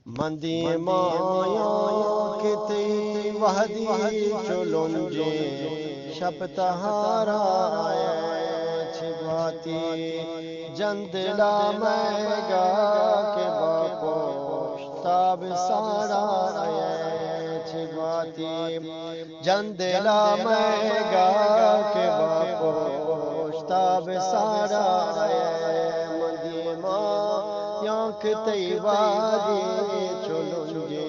मंदी माया किते वहदी चुलुंजे शपतहारा छिबाती जंदला मैगा के बापो ताब सारा छिबाती जंदला मैगा के बापो ताब सारा मंदी माया किते वहदी चुलुंजे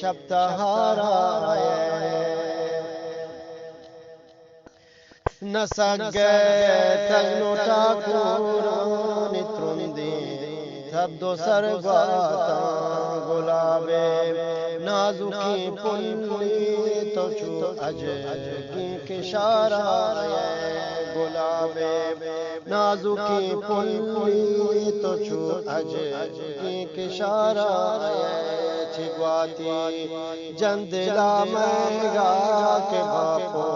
शपतहारा नसगे तजनो ठाकुर नित्रुंदे थब्दो सरगाता गुलाबे नाजुकी पुल्ली तो चू अज की किशारा गुलाबे नाजुकी पुल्ली तो चू अज की किशारा छिगवाती जंदला मैगा के बापो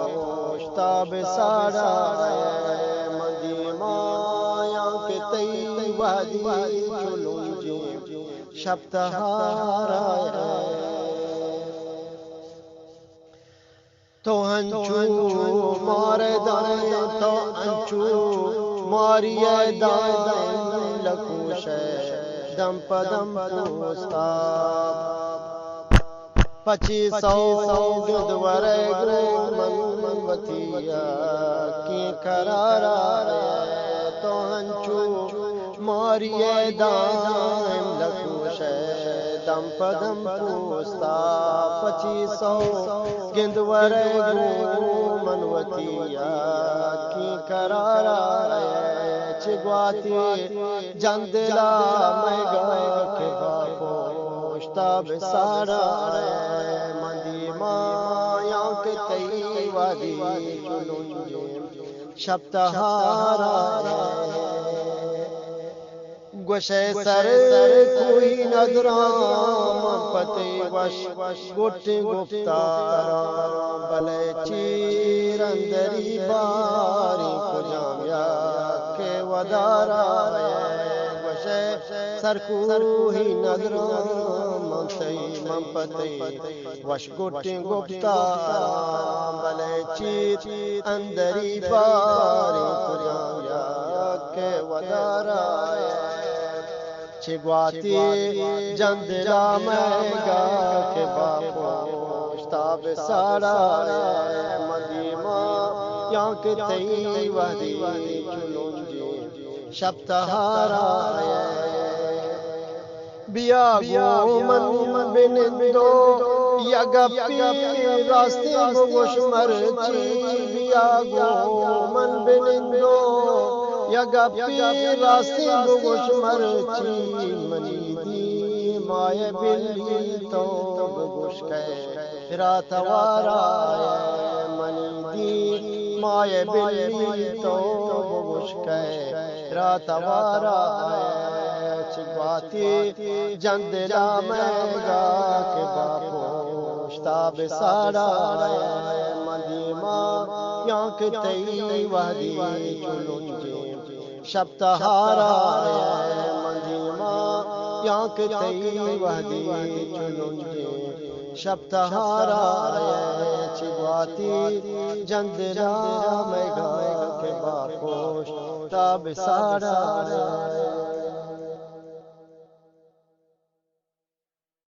ताब सारा मंदी माया के तई वहदी चुलुंजे शपतहारा तो हंचू मारे दाए तो अंचू मारिए दाए लकुश दम पदम पूस्ता 2500 गिदवरे ग्रो मनवतिया की करारा तो हंचू मारिए दाम लकुश दम पदम पूस्ता 2500 गिदवरे ग्रो मनवतिया की करारा छिगवाती जंदला मैगा के बापो ताब सारा मंदी माया के तई वहदी चुलुंजे शपतहारा गोशे सर कोई नजराम पते वश गोटे गुप्तारा भले चीरंदरी बारी कुजामिया के वदारा सरकू ही नजराम मंपते वश गोटे गुप्तारा भले चीर अंदरी बारी कुजामिया के वदारा छिगवाती जंदला मैगा के बापो ताब सारा मंदी माया के तई वहदी चुलुंजे शपतहारा बिया गो मन बिनिंदो यगपी रास्ते गोश मरची बिया गो मन बिनिंदो यगपी रास्ते गोश मरची मनीदी माये बिल्ली तो गोश के रातवारा मनीदी माये बिल्ली तो गोश के रातवारा छिगवाती जंदला मैगा के बापो ताब सारा मंदी माया के तई वहदी चुलुंजे शपतहारा मंदी माया के तई वहदी चुलुंजे शपतहारा छिगवाती जंदला मैगा के बापो ताब सारा